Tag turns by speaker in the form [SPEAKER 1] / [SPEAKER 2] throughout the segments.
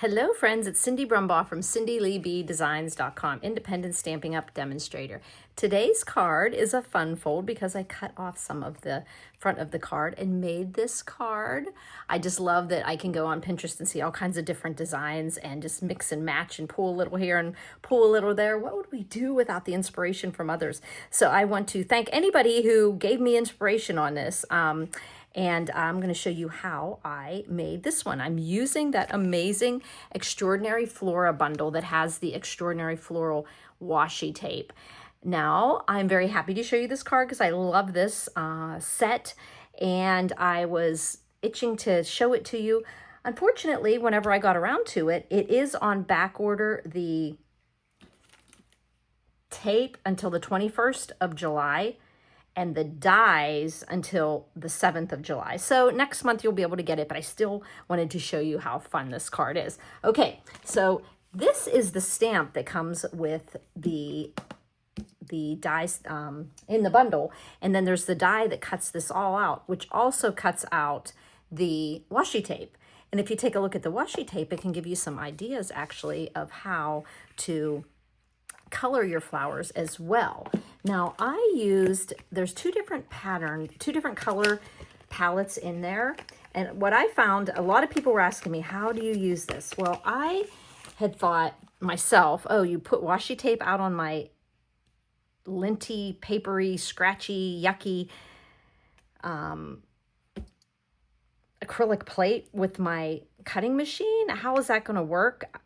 [SPEAKER 1] Hello friends, it's Cindy Brumbaugh from CindyLeeBDesigns.com, independent Stampin' Up! Demonstrator. Today's card is a fun fold because I cut off some of the front of the card and made this card. I just love that I can go on Pinterest and see all kinds of different designs and just mix and match and pull a little here and pull a little there. What would we do without the inspiration from others? So I want to thank anybody who gave me inspiration on this. And I'm going to show you how I made this one. I'm using that amazing Extraordinary Flora bundle that has the Extraordinary Floral washi tape. Now, I'm very happy to show you this card because I love this set, and I was itching to show it to you. Unfortunately, whenever I got around to it, it is on back order, the tape until the 21st of July, and the dies until the 7th of July. So next month you'll be able to get it, but I still wanted to show you how fun this card is. Okay, so this is the stamp that comes with the dies in the bundle, and then there's the die that cuts this all out, which also cuts out the washi tape. And if you take a look at the washi tape, it can give you some ideas actually of how to color your flowers as well. Now I used, there's two different color palettes in there. And what I found, a lot of people were asking me, how do you use this? Well, I had thought myself, oh, you put washi tape out on my linty, papery, scratchy, yucky acrylic plate with my cutting machine. How is that going to work?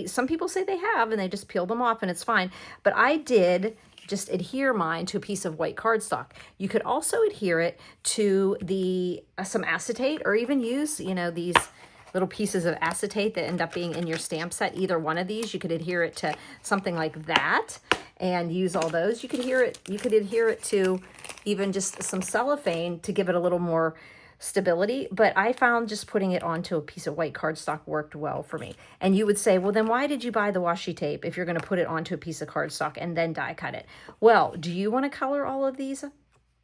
[SPEAKER 1] Some people say they have, and they just peel them off and it's fine. But I did just adhere mine to a piece of white cardstock. You could also adhere it to some acetate, or even use, these little pieces of acetate that end up being in your stamp set. Either one of these, you could adhere it to something like that and use all those. You could adhere it to even just some cellophane to give it a little more stability, but I found just putting it onto a piece of white cardstock worked well for me. And you would say, well, then why did you buy the washi tape if you're going to put it onto a piece of cardstock and then die cut it? Well, do you want to color all of these?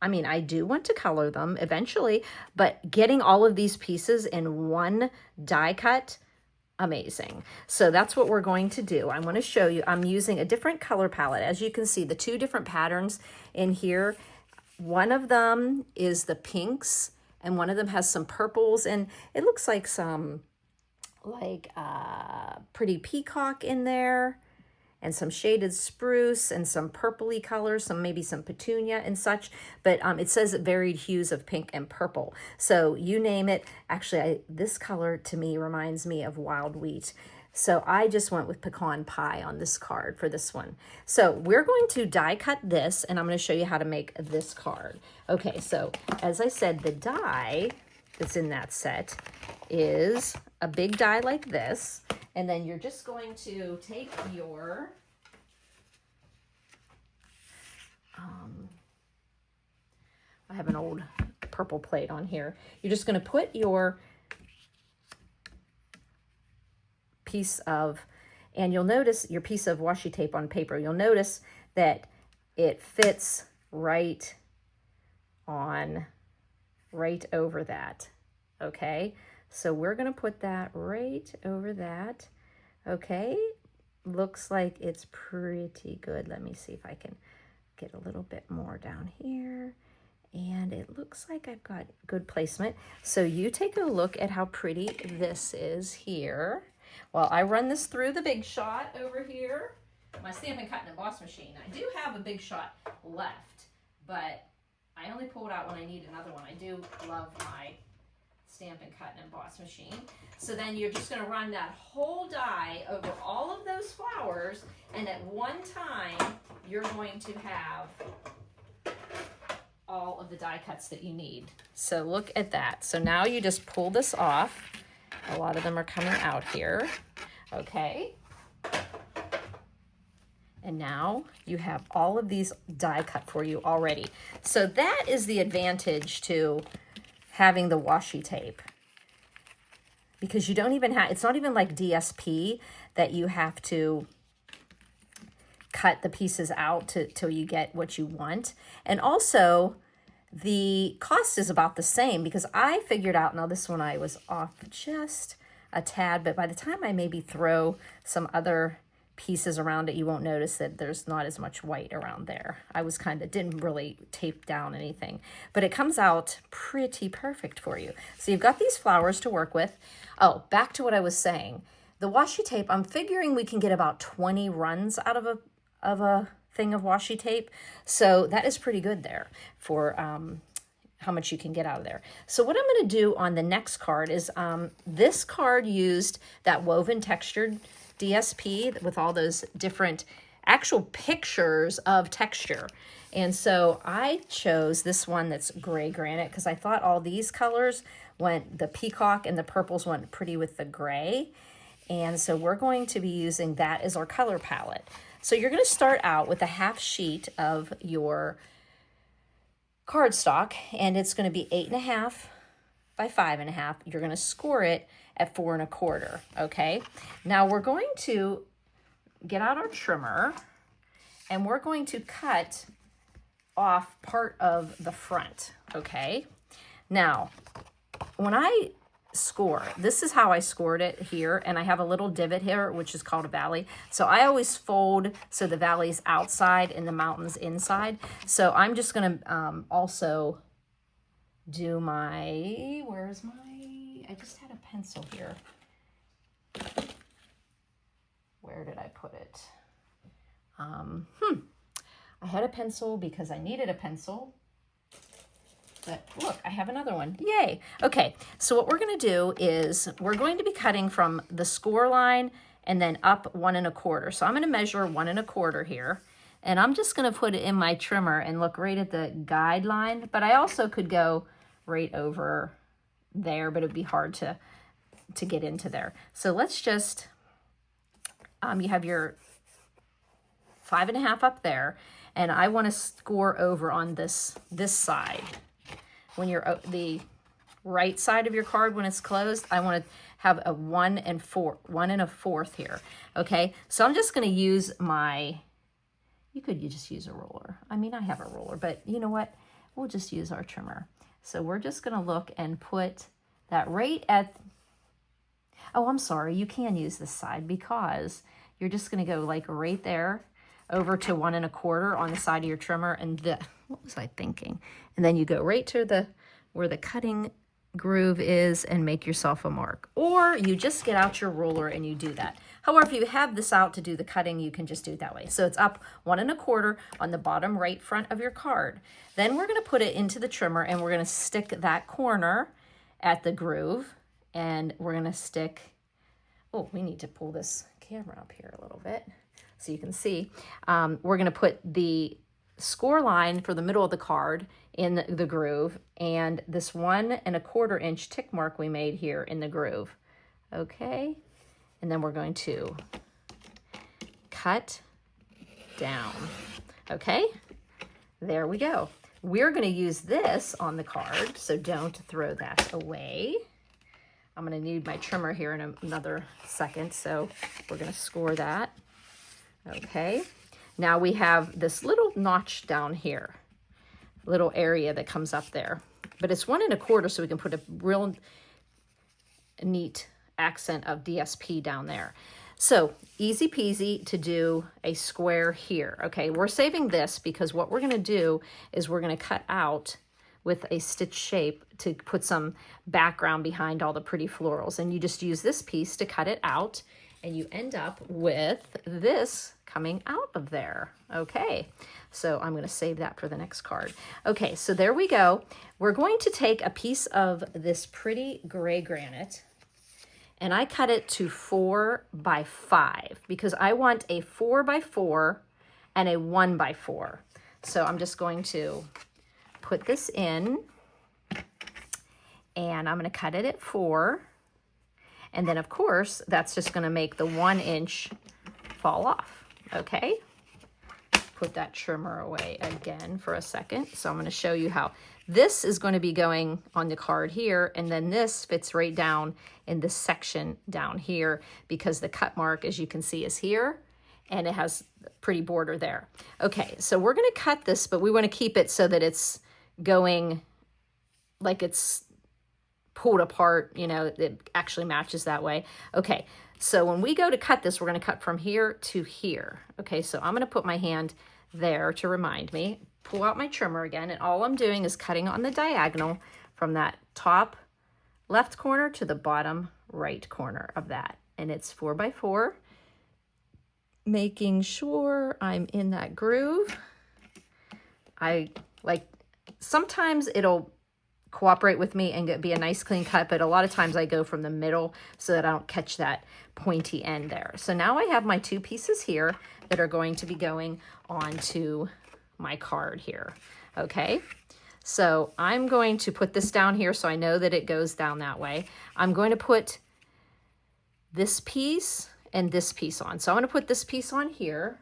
[SPEAKER 1] I mean, I do want to color them eventually, but getting all of these pieces in one die cut, amazing. So that's what we're going to do. I'm going to show you, I'm using a different color palette. As you can see, the two different patterns in here, one of them is the pinks, and one of them has some purples, and it looks like some pretty peacock in there, and some shaded spruce, and some purpley colors, maybe some petunia and such. But it says varied hues of pink and purple. So you name it. Actually, this color to me reminds me of wild wheat. So I just went with pecan pie on this card for this one. So we're going to die cut this, and I'm going to show you how to make this card. Okay, so as I said, the die that's in that set is a big die like this, and then you're just going to take your I have an old purple plate on here. You're just going to put your piece of, and you'll notice your piece of washi tape on paper, you'll notice that it fits right over that. Okay, so we're going to put that right over that. Okay, looks like it's pretty good. Let me see if I can get a little bit more down here. And it looks like I've got good placement. So you take a look at how pretty this is here. Well, I run this through the Big Shot over here, my Stampin' Cut and Emboss machine. I do have a Big Shot left, but I only pull it out when I need another one. I do love my Stampin' Cut and Emboss machine. So then you're just going to run that whole die over all of those flowers, and at one time, you're going to have all of the die cuts that you need. So look at that. So now you just pull this off. A lot of them are coming out here. Okay. And now you have all of these die cut for you already. So that is the advantage to having the washi tape, because you don't even have, it's not even like DSP that you have to cut the pieces out till you get what you want. And also the cost is about the same, because I figured out, now this one I was off just a tad, but by the time I maybe throw some other pieces around it, you won't notice that there's not as much white around there. I was didn't really tape down anything, but it comes out pretty perfect for you. So you've got these flowers to work with. Oh, back to what I was saying. The washi tape, I'm figuring we can get about 20 runs out of a thing of washi tape. So that is pretty good there for how much you can get out of there. So what I'm going to do on the next card is this card used that woven textured DSP with all those different actual pictures of texture. And so I chose this one that's gray granite because I thought all these colors went, the peacock and the purples went pretty with the gray. And so we're going to be using that as our color palette. So you're going to start out with a half sheet of your cardstock, and it's going to be 8.5 by 5.5. You're going to score it at 4.25. Okay. Now we're going to get out our trimmer, and we're going to cut off part of the front. Okay. Now, when I score, this is how I scored it here, and I have a little divot here which is called a valley. So I always fold so the valley's outside and the mountain's inside. So I'm just gonna also do my, where's my, I just had a pencil here. Where did I put it? I had a pencil because I needed a pencil. But look, I have another one. Yay. Okay, so what we're going to do is we're going to be cutting from the score line and then up 1.25. So I'm going to measure 1.25 here. And I'm just going to put it in my trimmer and look right at the guideline. But I also could go right over there, but it'd be hard to get into there. So let's just, you have your 5.5 up there. And I want to score over on this side. When you're the right side of your card, when it's closed, I want to have a 1 1/4 here. Okay, so I'm just going to use my, you could just use a ruler. I mean, I have a ruler, but you know what? We'll just use our trimmer. So we're just going to look and put that right at, oh, I'm sorry, you can use this side because you're just going to go like right there over to 1.25 on the side of your trimmer, and what was I thinking? And then you go right to where the cutting groove is and make yourself a mark. Or you just get out your ruler and you do that. However, if you have this out to do the cutting, you can just do it that way. So it's up 1.25 on the bottom right front of your card. Then we're going to put it into the trimmer and we're going to stick that corner at the groove, and we're going to stick, oh, we need to pull this camera up here a little bit so you can see. We're going to put the score line for the middle of the card in the groove, and this 1.25 inch tick mark we made here in the groove. Okay, and then we're going to cut down. Okay, there we go. We're going to use this on the card, so don't throw that away. I'm going to need my trimmer here in another second, so we're going to score that. Okay, now we have this little notch down here, little area that comes up there, but it's 1.25, so we can put a real neat accent of DSP down there. So easy peasy to do a square here. Okay, we're saving this because what we're going to do is we're going to cut out with a stitch shape to put some background behind all the pretty florals, and you just use this piece to cut it out, and you end up with this coming out of there. Okay, so I'm going to save that for the next card. Okay, so there we go. We're going to take a piece of this pretty gray granite, and I cut it to 4 by 5 because I want a 4 by 4 and a 1 by 4. So I'm just going to put this in, and I'm going to cut it at 4. And then, of course, that's just going to make the 1 inch fall off. Okay, put that trimmer away again for a second. So I'm going to show you how this is going to be going on the card here, and then this fits right down in this section down here because the cut mark, as you can see, is here, and it has a pretty border there. Okay, so we're going to cut this, but we want to keep it so that it's going like it's pulled apart, you know, it actually matches that way. Okay, so when we go to cut this, we're going to cut from here to here. Okay, so I'm going to put my hand there to remind me. Pull out my trimmer again, and all I'm doing is cutting on the diagonal from that top left corner to the bottom right corner of that. And it's 4 by 4, making sure I'm in that groove. Sometimes it'll cooperate with me and be a nice clean cut, but a lot of times I go from the middle so that I don't catch that pointy end there. So now I have my 2 pieces here that are going to be going onto my card here. Okay, so I'm going to put this down here so I know that it goes down that way. I'm going to put this piece and this piece on. So I'm going to put this piece on here,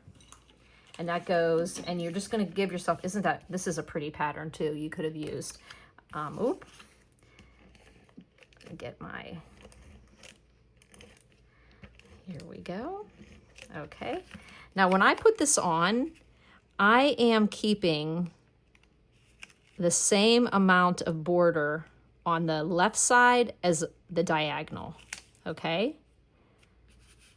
[SPEAKER 1] and that goes, and you're just going to give yourself, this is a pretty pattern too, you could have used. Get my, here we go. Okay. Now when I put this on, I am keeping the same amount of border on the left side as the diagonal. Okay.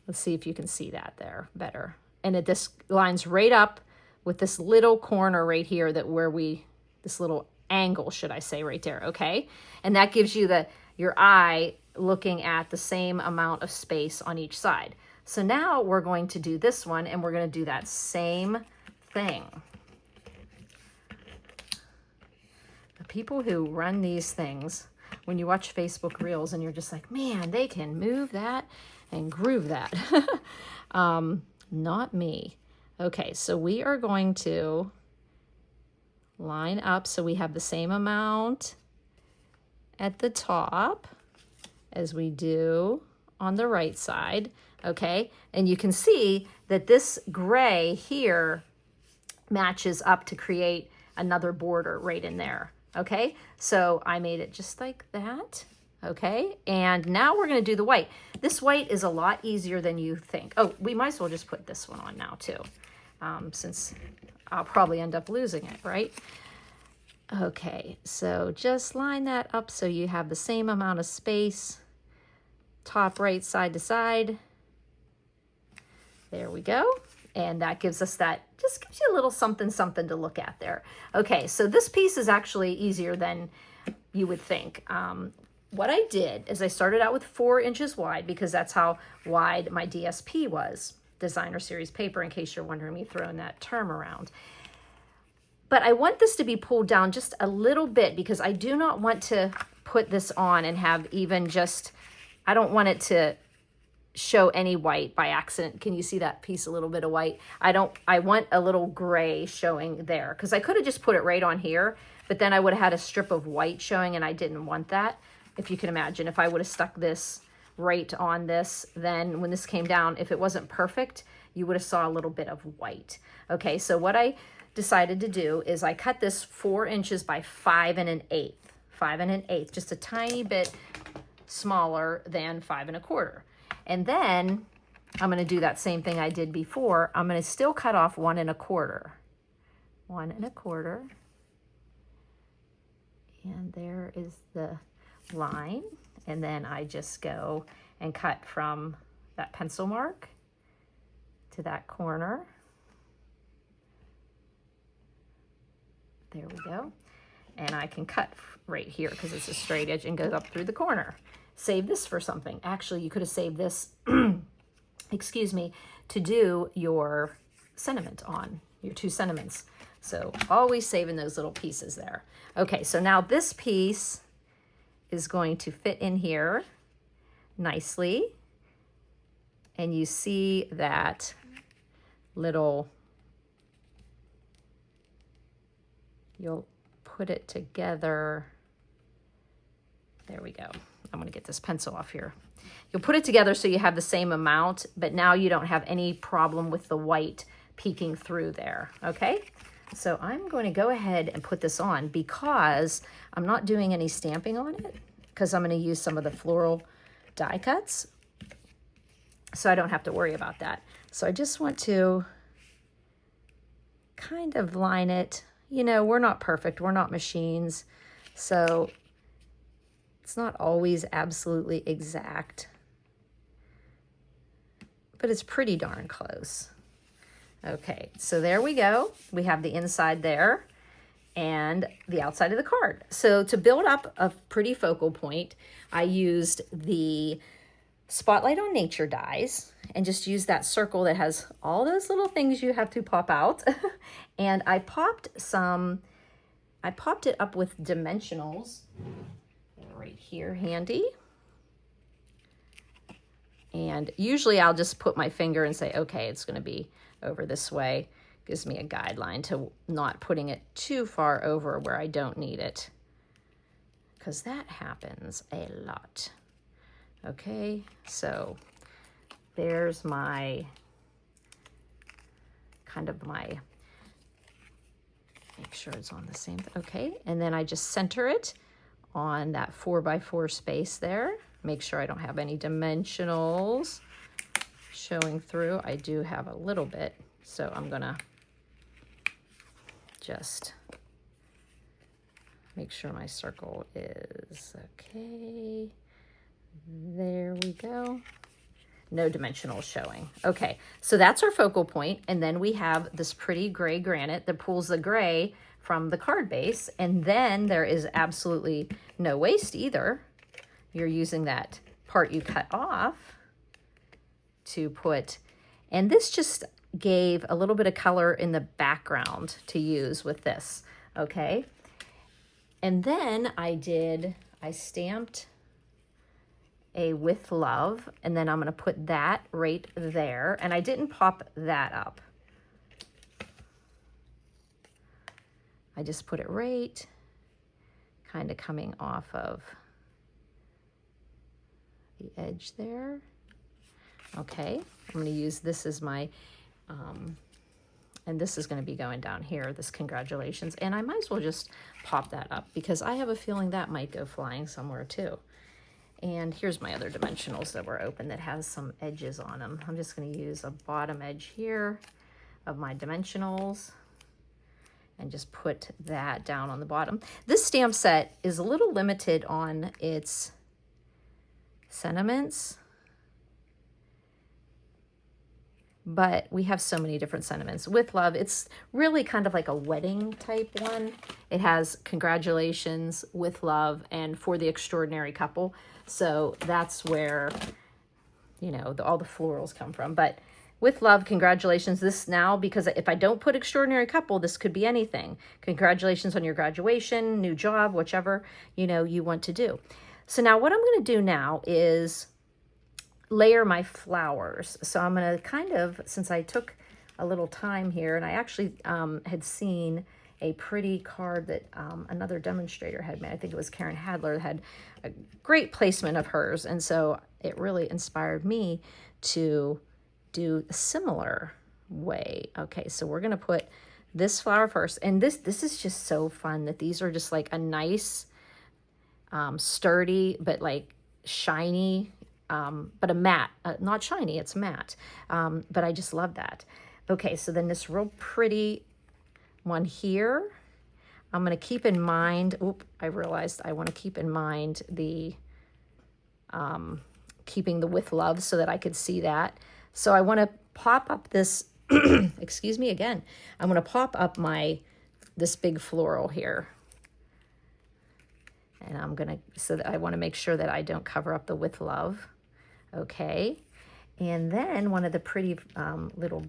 [SPEAKER 1] Let's see if you can see that there better. And this lines right up with this little corner right here this little angle, should I say, right there, okay? And that gives you your eye looking at the same amount of space on each side. So now we're going to do this one, and we're going to do that same thing. The people who run these things, when you watch Facebook Reels and you're just like, man, they can move that and groove that. Not me. Okay, so we are going to line up so we have the same amount at the top as we do on the right side. Okay, and you can see that this gray here matches up to create another border right in there. Okay, so I made it just like that. Okay, and now we're going to do the white. This white is a lot easier than you think. Oh, we might as well just put this one on now too, since I'll probably end up losing it, right? Okay, so just line that up so you have the same amount of space, top right side to side. There we go. And that gives us just gives you a little something to look at there. Okay, so this piece is actually easier than you would think. What I did is I started out with 4 inches wide because that's how wide my DSP was, Designer Series Paper, in case you're wondering me throwing that term around. But I want this to be pulled down just a little bit because I do not want to put this on and have even I don't want it to show any white by accident. Can you see that piece, a little bit of white? I want a little gray showing there because I could have just put it right on here, but then I would have had a strip of white showing and I didn't want that. If you can imagine, if I would have stuck this right on this, then when this came down, if it wasn't perfect, you would have saw a little bit of white. Okay, so what I decided to do is I cut this 4 inches by 5 1/8. 5 1/8, just a tiny bit smaller than 5 1/4. And then I'm going to do that same thing I did before. I'm going to still cut off 1 1/4. 1 1/4. And there is the line. And then I just go and cut from that pencil mark to that corner. There we go. And I can cut right here because it's a straight edge and goes up through the corner. Save this for something. Actually, you could have saved this, excuse me, to do your sentiment on, your 2 sentiments. So always saving those little pieces there. Okay, so now this piece is going to fit in here nicely. And you see that little, you'll put it together. There we go. I'm going to get this pencil off here. You'll put it together so you have the same amount, but now you don't have any problem with the white peeking through there, okay? So I'm going to go ahead and put this on because I'm not doing any stamping on it because I'm going to use some of the floral die cuts, so I don't have to worry about that. So I just want to kind of line it. You know, we're not perfect. We're not machines. So It's not always absolutely exact, but it's pretty darn close. Okay, so there we go. We have the inside there and the outside of the card. So to build up a pretty focal point, I used the Spotlight on Nature dies and just used that circle that has all those little things you have to pop out. And I popped it up with dimensionals right here handy. And usually I'll just put my finger and say, okay, it's going to be over this way. Gives me a guideline to not putting it too far over where I don't need it, because that happens a lot. Okay, so there's my make sure it's on the same, okay, and then I just center it on that 4x4 space there. Make sure I don't have any dimensionals showing through. I do have a little bit, so I'm gonna just make sure my circle is okay. There we go. No dimensionals showing. Okay, so that's our focal point, and then we have this pretty gray granite that pulls the gray from the card base, and then there is absolutely no waste either. You're using that part you cut off to put, and this just gave a little bit of color in the background to use with this, okay? And then I stamped a With Love, and then I'm gonna put that right there, and I didn't pop that up. I just put it right, kind of coming off of the edge there. Okay, I'm gonna use this as my, and this is gonna be going down here, this congratulations, and I might as well just pop that up because I have a feeling that might go flying somewhere too. And here's my other dimensionals that were open that has some edges on them. I'm just gonna use a bottom edge here of my dimensionals and just put that down on the bottom. This stamp set is a little limited on its sentiments, but we have so many different sentiments. With Love, it's really kind of like a wedding type one. It has congratulations, with love, and for the extraordinary couple. So that's where, you know, all the florals come from. But with love, congratulations, this now, because if I don't put extraordinary couple, this could be anything. Congratulations on your graduation, new job, whichever, you know, you want to do. So now what I'm going to do now is layer my flowers. So I'm going to kind of, since I took a little time here, and I actually had seen a pretty card that another demonstrator had made. I think it was Karen Hadler, had a great placement of hers. And so it really inspired me to do a similar way. Okay, so we're going to put this flower first. And this is just so fun that these are just like a nice, sturdy, but like shiny, but a matte, not shiny, it's matte. But I just love that. Okay, so then this real pretty one here, I'm going to keep in mind, I realized I want to keep in mind the, keeping the With Love so that I could see that. So I want to pop up this, excuse me again, I'm going to pop up this big floral here. And I'm going to, so that I want to make sure that I don't cover up the With Love. Okay. And then one of the pretty little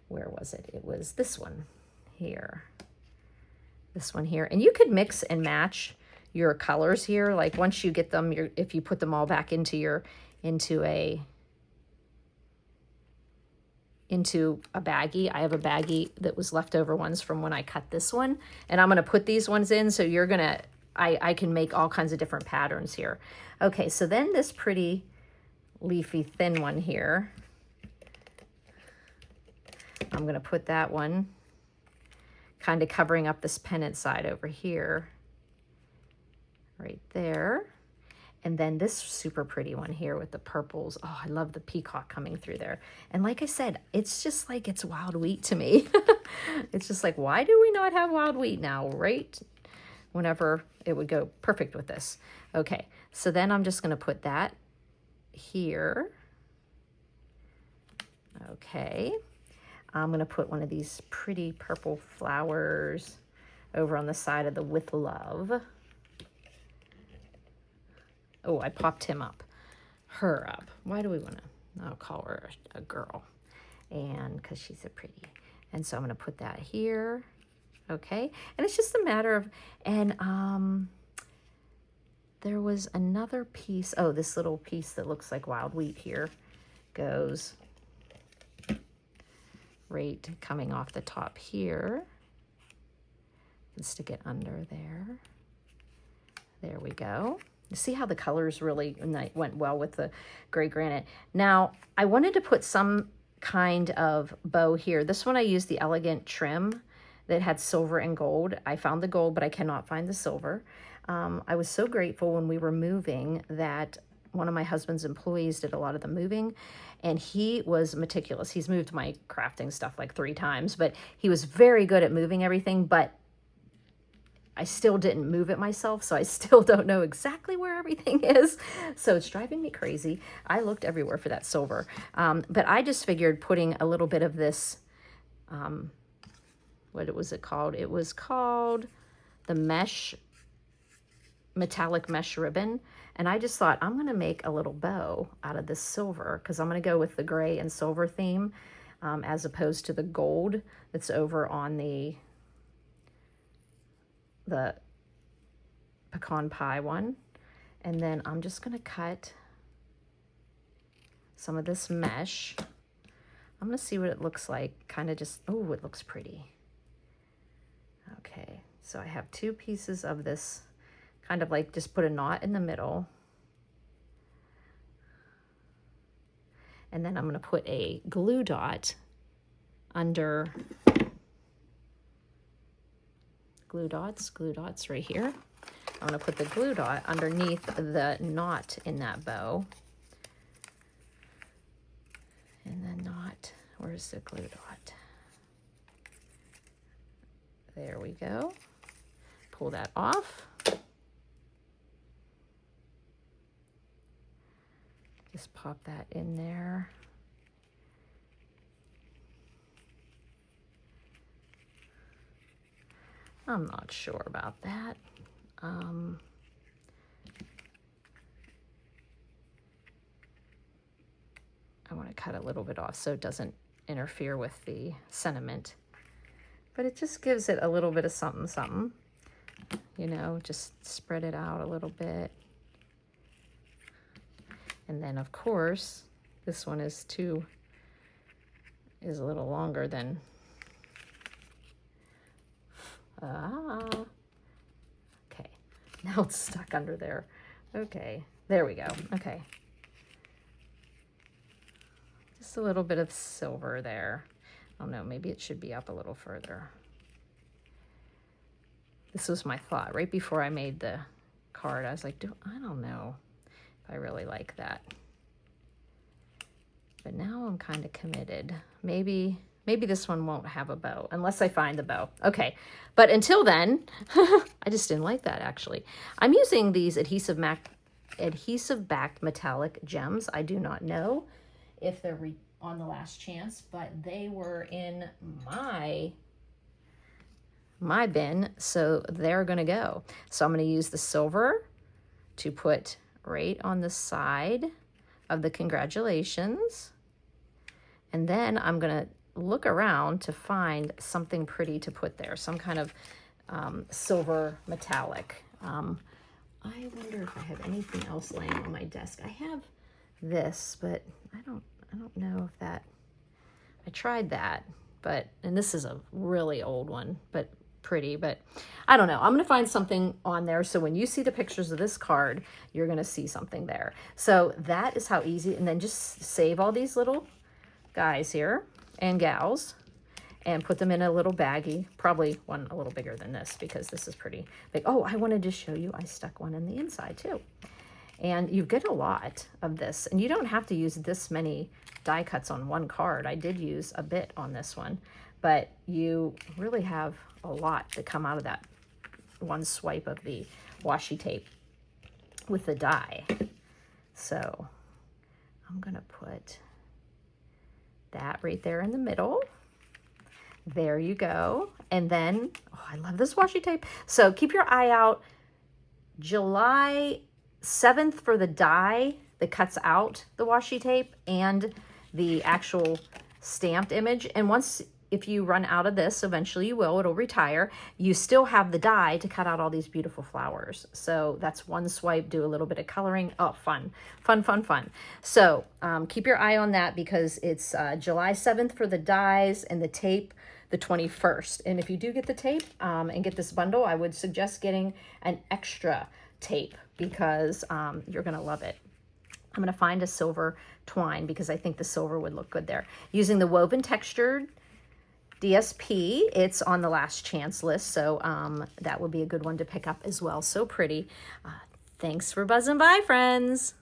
[SPEAKER 1] where was it? It was this one here. This one here. And you could mix and match your colors here. Like once you get them, if you put them all back into a baggie. I have a baggie that was leftover ones from when I cut this one. And I'm going to put these ones in. So you're going to, I can make all kinds of different patterns here. Okay, so then this pretty leafy thin one here, I'm going to put that one kind of covering up this pennant side over here, right there. And then this super pretty one here with the purples. Oh, I love the peacock coming through there. And like I said, it's just like it's wild wheat to me. It's just like, why do we not have wild wheat now, right? whenever it would go perfect with this. Okay, so then I'm just going to put that here. Okay, I'm going to put one of these pretty purple flowers over on the side of the with love. Oh, I popped him up. Her up. Why do we want to? I'll call her a girl. And because she's so pretty. And so I'm going to put that here. Okay. And it's just a matter of, and there was another piece. Oh, this little piece that looks like wild wheat here goes right coming off the top here. And stick it under there. There we go. You see how the colors really went well with the gray granite. Now, I wanted to put some kind of bow here. This one I used the elegant trim that had silver and gold. I found the gold, but I cannot find the silver. I was so grateful when we were moving that one of my husband's employees did a lot of the moving, and he was meticulous. He's moved my crafting stuff like 3 times, but he was very good at moving everything, but I still didn't move it myself, so I still don't know exactly where everything is. So it's driving me crazy. I looked everywhere for that silver. But I just figured putting a little bit of this, what was it called? It was called the metallic mesh ribbon. And I just thought, I'm going to make a little bow out of this silver because I'm going to go with the gray and silver theme as opposed to the gold that's over on the pecan pie one. And then I'm just going to cut some of this mesh. I'm going to see what it looks like. Kind of just, oh, it looks pretty. Okay, so I have 2 pieces of this, kind of like just put a knot in the middle. And then I'm going to put a glue dot under glue dots right here. I'm going to put the glue dot underneath the knot in that bow. And the knot, where's the glue dot? There we go. Pull that off. Just pop that in there. I'm not sure about that. I want to cut a little bit off so it doesn't interfere with the sentiment. But it just gives it a little bit of something, something. You know, just spread it out a little bit. And then, of course, this one is a little longer than... Okay, now it's stuck under there. Okay, there we go. Okay. Just a little bit of silver there. I don't know, maybe it should be up a little further. This was my thought right before I made the card. I was like, I don't know if I really like that. But now I'm kind of committed. Maybe this one won't have a bow unless I find the bow. Okay, but until then, I just didn't like that actually. I'm using these adhesive backed metallic gems. I do not know if they're on the last chance, but they were in my bin, so they're gonna go. So I'm gonna use the silver to put right on the side of the congratulations. And then I'm gonna look around to find something pretty to put there, some kind of silver metallic. I wonder if I have anything else laying on my desk. I have this, but I don't know if that, I tried that, and this is a really old one, but pretty, but I don't know. I'm going to find something on there. So when you see the pictures of this card, you're going to see something there. So that is how easy, and then just save all these little guys here and gals and put them in a little baggie, probably one a little bigger than this because this is pretty big. Oh, I wanted to show you, I stuck one in the inside too. And you get a lot of this, and you don't have to use this many die cuts on one card. I did use a bit on this one, but you really have a lot to come out of that one swipe of the washi tape with the die. So I'm gonna put that right there in the middle. There you go. And then, oh, I love this washi tape. So keep your eye out. July 7th for the die that cuts out the washi tape and the actual stamped image. And once, if you run out of this, eventually you will, it'll retire, you still have the die to cut out all these beautiful flowers. So that's one swipe, do a little bit of coloring. Oh, fun, fun, fun, fun. So keep your eye on that because it's July 7th for the dies and the tape the 21st. And if you do get the tape and get this bundle, I would suggest getting an extra tape because you're gonna love it. I'm gonna find a silver twine because I think the silver would look good there. Using the woven textured DSP, it's on the last chance list, so that would be a good one to pick up as well. So pretty. Thanks for buzzing by, friends.